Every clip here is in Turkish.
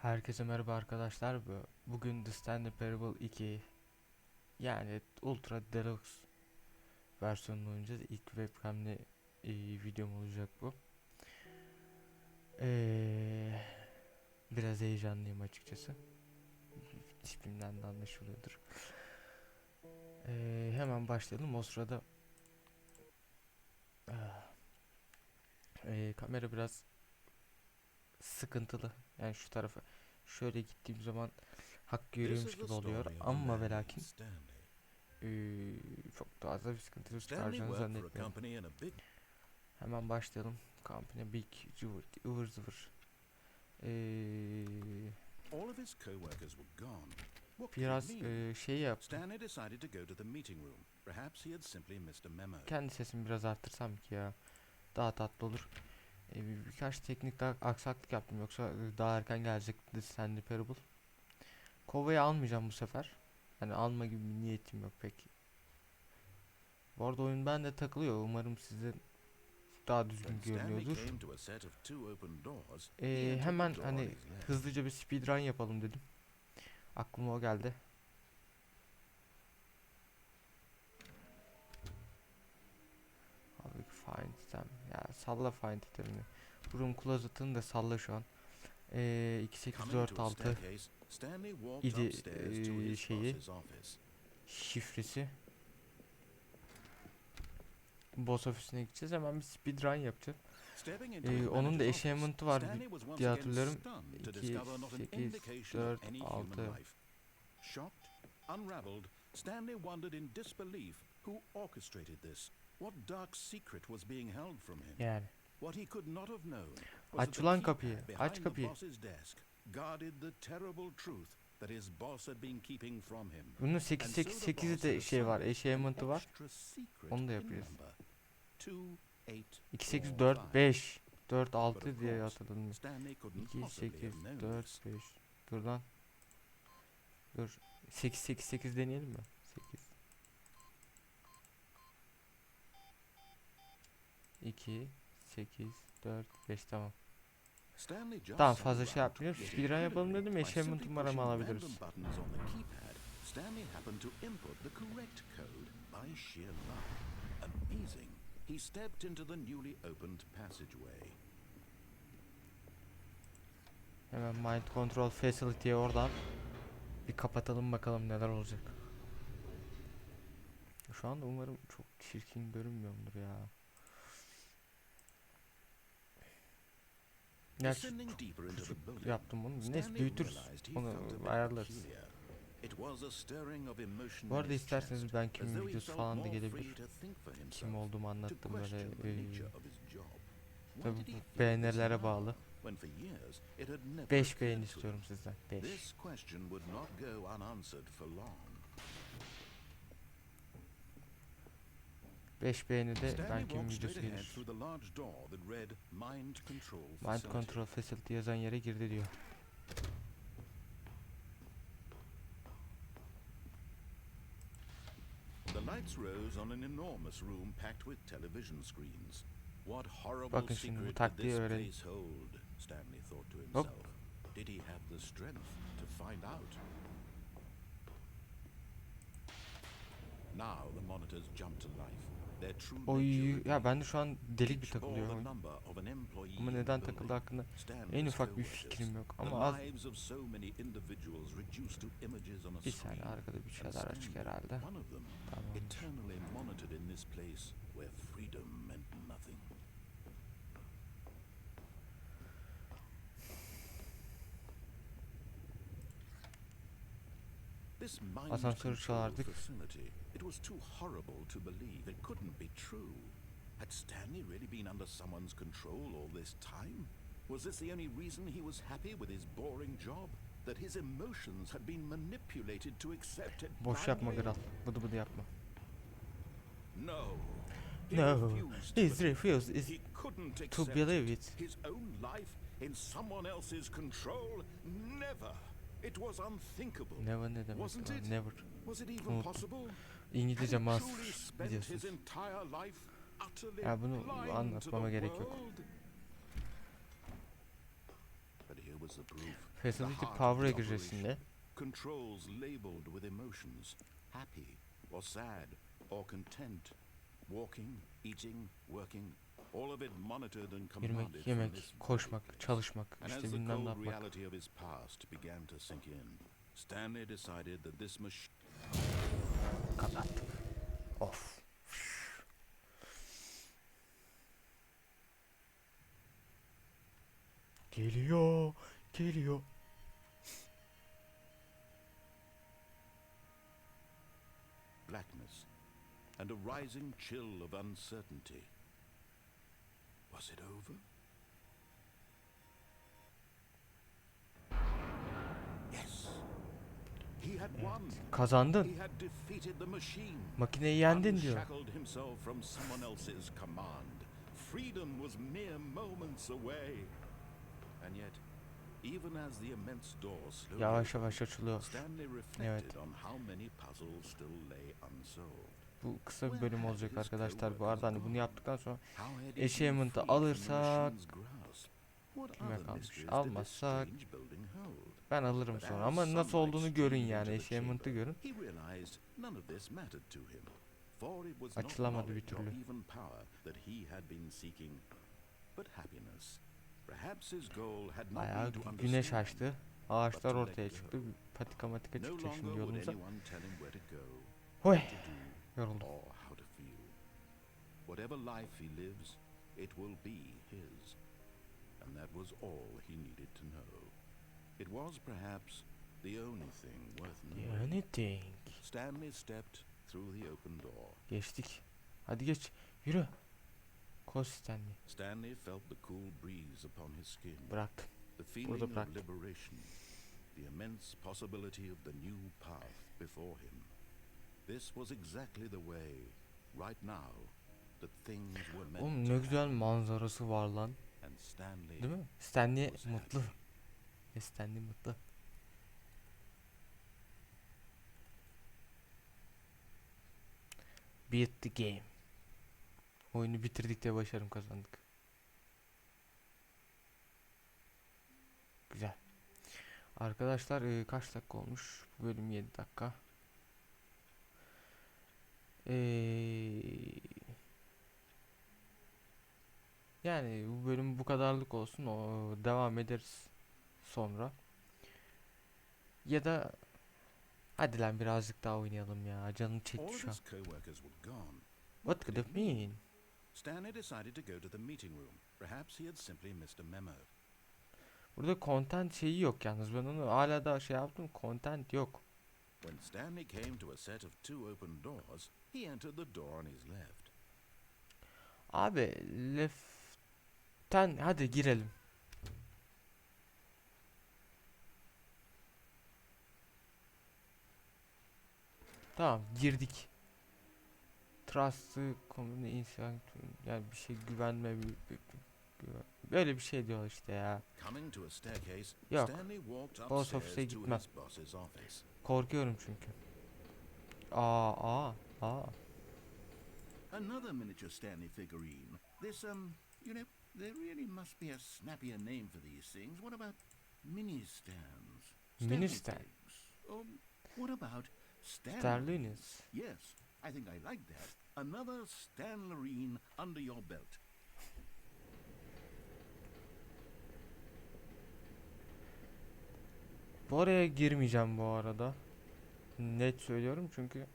Herkese merhaba arkadaşlar. Bugün The Stanley Parable 2 yani Ultra Deluxe versiyonunu oynayacağız. İlk webcam'li videom olacak bu. Biraz heyecanlıyım açıkçası. Tipimden de anlaşılıyordur. Hemen başlayalım. O sırada kamera biraz sıkıntılı. Yani şu tarafa şöyle gittiğim zaman hak görüyormuş gibi oluyor ama ve lakin çok da az bir sıkıntı çıkaracağını zannetmiyorum. Hemen başlayalım. Company Big ıvır zıvır. Biraz şey yaptım. Kendi sesimi biraz arttırsam ki ya daha tatlı olur. Birkaç teknik daha aksaklık yaptım, yoksa daha erken gelecekti Stanley Parable. Kovayı almayacağım bu sefer. Hani alma gibi bir niyetim yok pek. Bu arada oyun bende takılıyor. Umarım size daha düzgün görünüyordur. Hemen hani hızlıca bir speedrun yapalım dedim. Aklıma o geldi. Abi find item. Ya salla find itemini. Room closet'ını da salla şu an. 2846 idi şeyi şifresi. Boss ofisine gideceğiz. Hemen bir speedrun yapacağım. Onun da achievement'ı var diye hatırlıyorum. 2, 8, 4, 6. Unraveled, Stanley wondered in disbelief who orchestrated this. What dark secret was being held from him? Yani. What he could not have known was Aç ulan kapıyı. Aç kapıyı. Guarded the terrible truth that his boss had been keeping from him. Bunun 888'i de şey var, achievement'ı var. Onu da yapıyoruz. 2, 8, 4, 5. 4, 6 diye hatırladım. 2, 8, 4, 5. Dur lan. Dur. 8, 8, 8 deneyelim mi? 8. 2, 8, 4, 5 tamam. Tamam, fazla şey yapmıyoruz. Speedrun yapalım dedim. Achievement umarım alabiliriz. Stanley happened to input the correct code by sheer luck. Amazing. He stepped into the newly opened passageway. Hemen Mind Control Facility'ye oradan bir kapatalım bakalım neler olacak. Şu anda umarım çok çirkin görünmüyordur ya. Gerçi küçük yaptım onu. Neyse büyütürüz. Onu ayarlarız. Bu arada isterseniz ben kimin videosu falan da gelebilir. Kim olduğumu anlattım böyle. Tabii bu beğenilere bağlı. 5 beğeni istiyorum sizden. 5. Beş beğeni de ben kimin videosu gelir. Mind Control Facility yazan yere girdi diyor. The lights rose on an enormous room packed with television screens. What horrible secret did this place hold? Stanley thought to himself. Did he have the strength to find out? Now the monitors jumped to life. Oy ya, ben de şu an deli bir takılıyor. Ama neden takıldı hakkında en ufak bir fikrim yok. Ama az. Bir saniye, arkada bir şeyler açık herhalde. Tamam. Asansörü çağırdık. It was too horrible to believe. It couldn't be true. Had Stanley really been under someone's control all this time? Was this the only reason he was happy with his boring job? That his emotions had been manipulated to accept it? Boş yapma Gral. Bıdı bıdı yapma. No. No. He's refused to believe it. His own life in someone else's control? Never. It was unthinkable. Never ne demek? Wasn't it? Never. Was it even possible? İngilizce mahsur biliyorsunuz. Ya bunu anlatmama gerek yok. was the proof. Facility The heart of Power the egresinde. operation. Controls labeled with emotions. Happy or sad or content. Walking, eating, working. All of it monitored and commanded Yürümek, from yemek, this koşmak, very place. çalışmak, And as işte the bilmem ne cold yapmak. reality of his past began to sink in, Stanley decided that this machine... Kapattık. Of. Geliyor, geliyor. blackness and a rising chill of uncertainty. Was it over? Yes. He had won. Kazandın. He had defeated the machine. Makineyi yendin diyor. Unshackled himself from someone else's command. Freedom was mere moments away. And yet, even as the immense door slowly Yavaş yavaş açılıyor. Stanley reflected Evet. on how many puzzles still lay unsolved. Bu kısa bir bölüm olacak arkadaşlar. Bu arada hani bunu yaptıktan sonra How had he been achievement'ı freed from the alırsak machine's grasp? What kime other kalmış? mysteries did this Almazsak strange building hold? ben alırım But sonra as ama nasıl sunlight olduğunu görün streamed yani into the achievement'ı chamber, görün. he realized none of this mattered to him. For it was not Açılamadı bir knowledge or türlü. even power that he had been seeking, but happiness. Perhaps his goal had not Bayağı been to güneş understand, açtı. Ağaçlar but to ortaya let çıktı. go. Patika matika No çıkacak şimdi longer would yolumuza. anyone tell him where to go, Hoy. what to do, Yoruldum. or how to feel. Whatever life he lives, it will be his. And that was all he needed to know. It was perhaps the only thing worth knowing. Anything. Stanley stepped through the open door. Geçtik. Hadi geç. Yürü. Koş Stanley. Stanley felt the cool breeze upon his skin. Bıraktım. The feeling of bıraktım. liberation. The immense possibility of the new path before him. This was exactly the way, right now, that things were meant Oğlum to ne güzel happen. manzarası var lan. And Stanley Değil mi? Stanley was mutlu. happy. Stanley mutlu. Beat the game. Oyunu bitirdik de başarım kazandık. Güzel. Arkadaşlar kaç dakika olmuş? Bu bölüm 7 dakika. Yani bu bölüm bu kadarlık olsun. O devam ederiz sonra. Ya da hadi lan birazcık daha oynayalım ya. Canım All çekti of şu an. his co-workers were gone. What could it mean? Stanley decided to go to the meeting room. Perhaps he had simply missed a memo. Burada content şeyi yok yalnız. Ben onu hala da şey yaptım. Content yok. When Stanley came to a set of two open doors, he entered the door on his left. Abi left'ten hadi girelim. Tamam girdik. Trust'ı yani bir şey güvenme böyle bir şey diyor işte ya. Coming to a staircase, Yok. Stanley walked Boss office'e upstairs to gitmem. his boss's office. Korkuyorum çünkü. Aa. Another miniature Stanley figurine. This, you know, there really must be a snappier name for these things. What about mini stands? Mini Stanley stand. figs. What about Stanley? Sterliniz. Yes, I think I like that. Another Stanlerine under your belt. Bu araya girmeyeceğim bu arada. Net söylüyorum çünkü.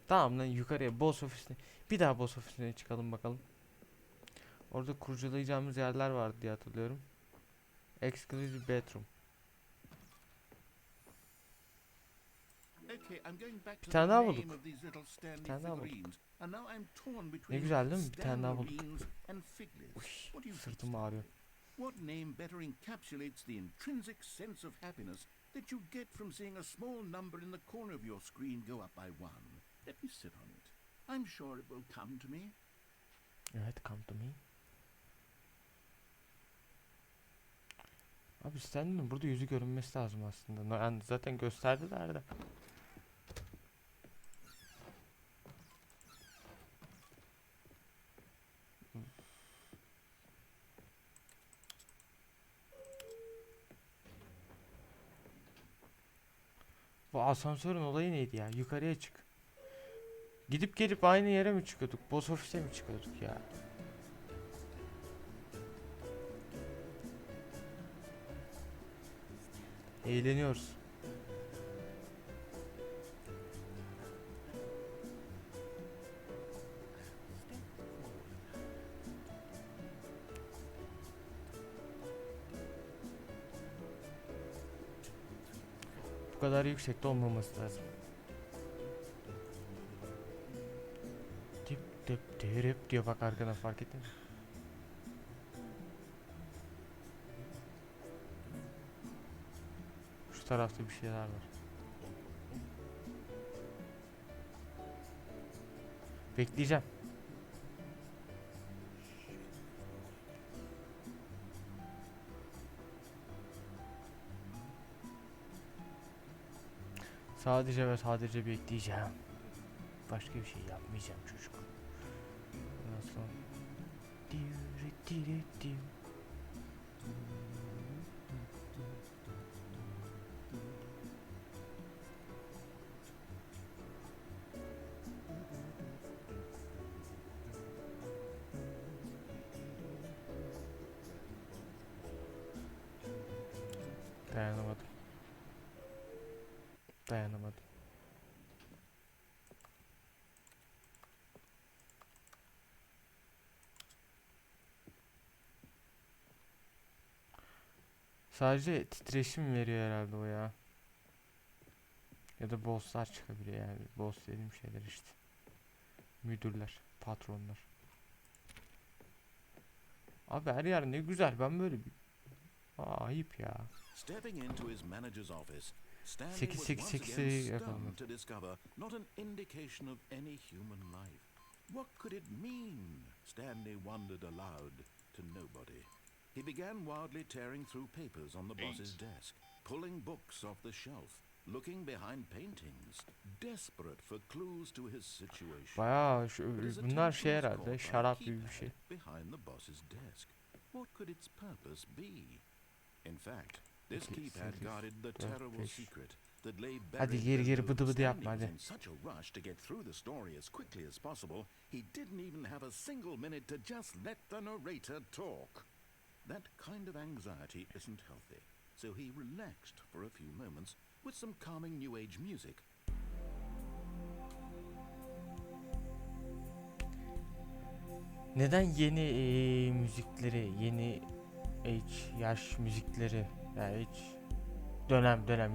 Tamam lan yukarıya boss ofisine. Bir daha boss ofisine çıkalım bakalım. Orada kurcalayacağımız yerler vardı diye hatırlıyorum. Exclusive bedroom. Okay, I'm going back to Bir the tane daha name bulduk. of these little Stanley Bir tane daha bulduk. figurines. And now I'm torn Ne between güzel değil mi? Bir tane daha bulduk. Stanlerines and figlets. Uy, What do you think? sırtım ağrıyor. What name better encapsulates the intrinsic sense of happiness that you get from seeing a small number in the corner of your screen go up by one? Let me sit on it. I'm sure it will come to me. Evet, come to me. Abi Stanley'nin burada yüzü görünmesi lazım aslında. Yani zaten gösterdiler de. Bu asansörün olayı neydi ya? Yukarıya çık. Gidip gelip aynı yere mi çıkıyorduk? Boss ofise mi çıkıyorduk ya? Eğleniyoruz. Bu kadar yüksekte olmaması lazım. Dip dip dirip diyor, bak arkana, fark ettin mi? Şu tarafta bir şeyler var. Bekleyeceğim. Sadece ve sadece bekleyeceğim. Başka bir şey yapmayacağım çocuk. Ondan sonra... Dayanamadım. Dayanamadım. Sadece titreşim veriyor herhalde o ya. Ya da bosslar çıkabiliyor yani. Boss dediğim şeyler işte. Müdürler, patronlar. Abi her yer ne güzel. Ben böyle bir... ayıp ya. Stepping into his manager's office, Stanley 888 was once again yapalım. stunned to discover not an indication of any human life. What could it mean? Stanley wondered aloud to nobody. He began wildly tearing through papers on the boss's desk, pulling books off the shelf, looking behind paintings, desperate for clues to his situation. Bayağı But his bunlar şey attention was herhalde, caught by a şarap gibi bir şey. keypad behind the boss's desk. What could its purpose be? In fact, this keypad guarded the terrible secret that lay Hadi buried geri below. bıdı bıdı yapma Stanley was hadi. in such a rush to get through the story as quickly as possible, he didn't even have a single minute to just let the narrator talk. That kind of anxiety isn't healthy, so he relaxed for a few moments with some calming New Age music. Neden yeni müzikleri, yeni yaş müzikleri, yani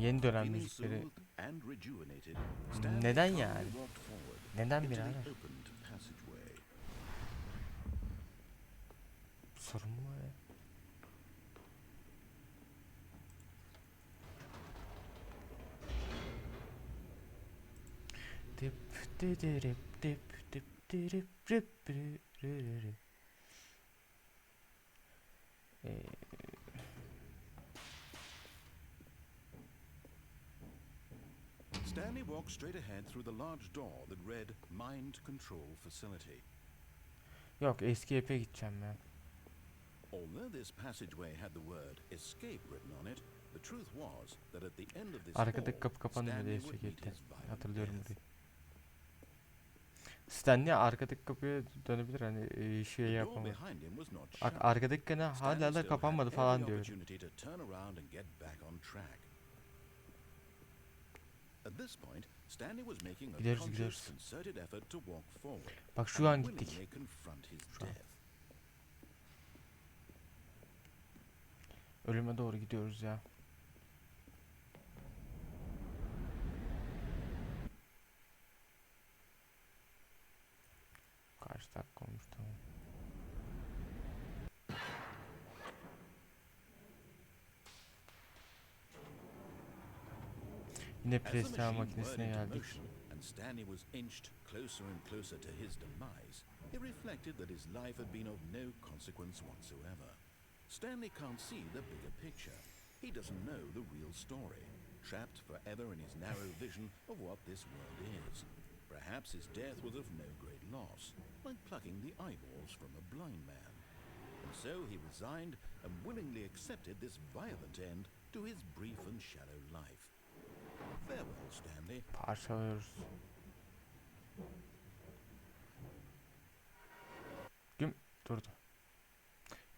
yeni dönem Feeling müzikleri soothed and rejuvenated, neden Stanley yani? calmly walked forward Neden into the birader? opened passageway. Sorun mu var ya? Dip didirip dip dip dirip rip rip. Stanley walked straight ahead through the large door that read Mind Control Facility. Yok, eski app'e gideceğim ben. Although this passageway had the word escape written on it, the truth was that at the end of this Arkadaki kapı hall, kapanıyor Stanley diye would meet söyledi. his violent Hatırlıyorum death. burayı. Stanley arkadaki kapıya dönebilir, hani şey The door yapamaz. behind him was not Bak shut. arkadaki ne Stanley hala da still kapanmadı had falan every diyor. opportunity to turn around and get back on track. At this point, Stanley was making a Gidiyoruz, conscious, concerted effort to walk forward Bak şu an and gittik. willingly confront his Şu an. death. Ölüme doğru gidiyoruz ya. Kaç dakika olmuş, tamam. Yine As the prestel machine makinesine whirled into geldik. motion and Stanley was inched closer and closer to his demise, he reflected that his life had been of no consequence whatsoever. Stanley can't see the bigger picture. He doesn't know the real story, trapped forever in his narrow vision of what this world is. Perhaps his death was of no great loss, like plucking the eyeballs from a blind man. And so he resigned and willingly accepted this violent end to his brief and shallow life. Farewell, Stanley. Parçalıyoruz. Güm durdu.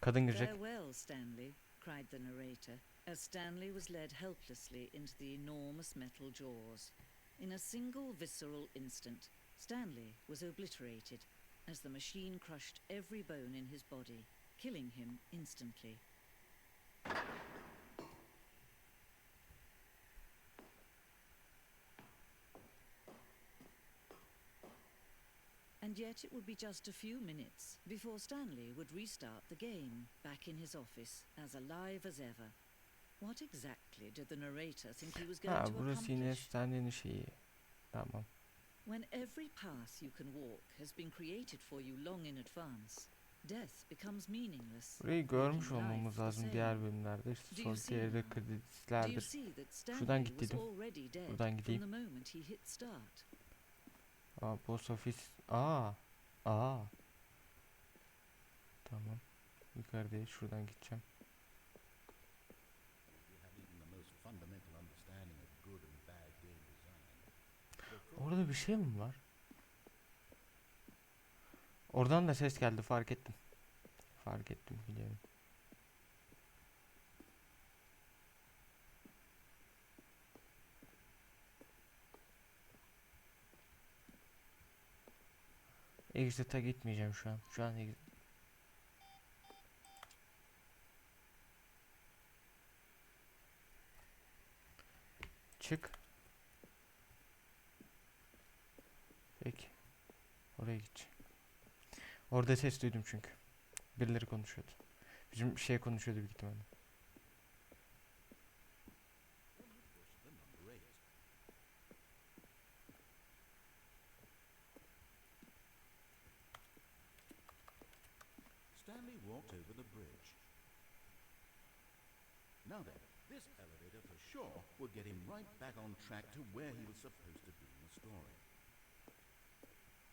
Kadın girecek. Farewell, Stanley, cried the narrator, as Stanley was led helplessly into the enormous metal jaws. In a single visceral instant, Stanley was obliterated as the machine crushed every bone in his body, killing him instantly. And yet it would be just a few minutes before Stanley would restart the game, back in his office, as alive as ever. What exactly did the narrator think he was going Ha, to burası yine accomplish? Stanley'nin şeyi. Tamam. When every path you can walk has been created for you long in advance, death becomes meaningless. Burayı görmüş making life olmamız the lazım same. diğer bölümlerde. İşte Do you see solitaire now? Do you kredislerdir. see that Şuradan Stanley git was dedim. already dead Buradan from gideyim. the moment he hit start? Aa, boss office. Aa. Tamam. Yukarıdayız. Şuradan gideceğim. You have even the most fundamental understanding of good and bad game design. Orada bir şey mi var? Oradan da ses geldi, fark ettim. Fark ettim, biliyorum. Exit'a gitmeyeceğim şu an. Şu an çık. Peki. Oraya gideceğim. Orada ses duydum çünkü. Birileri konuşuyordu. Bizim şey konuşuyordu büyük ihtimalle. Push the number 8. Stanley walked over the bridge. Now then, this elevator for sure would get him right back on track to where he was supposed to be in the story.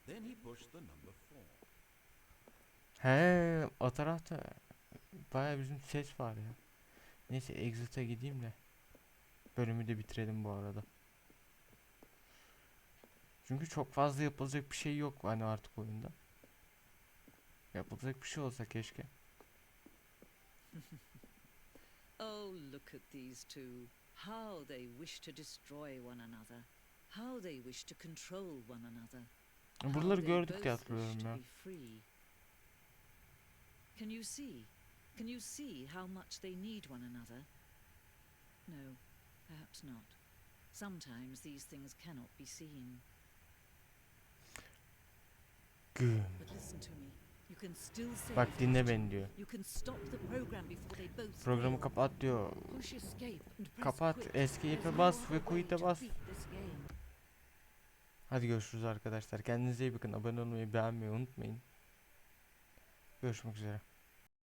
Then he pushed the number 4. He, o tarafta baya bizim ses var ya. Neyse, Exit'a gideyim de bölümü de bitirelim bu arada. Çünkü çok fazla yapılacak bir şey yok hani artık oyunda. Yapılacak bir şey olsa keşke. Oh, look at these two. How they wish to destroy one another. How they wish to control one another. How Buraları they gördük both diye wish hatırlıyorum to ya. be free. Can you see? Can you see how much they need one another? No, perhaps not. Sometimes these things cannot be seen. Güm. But listen to me. You can still save Bak dinle these beni two. diyor. You can stop the program before they both Programı fail. kapat diyor. Push escape and press Kapat, quit. escape'e There's bas no ve other way quit'e to bas. beat this game. Hadi görüşürüz arkadaşlar. Kendinize iyi bakın. Abone olmayı, beğenmeyi unutmayın. Görüşmek üzere.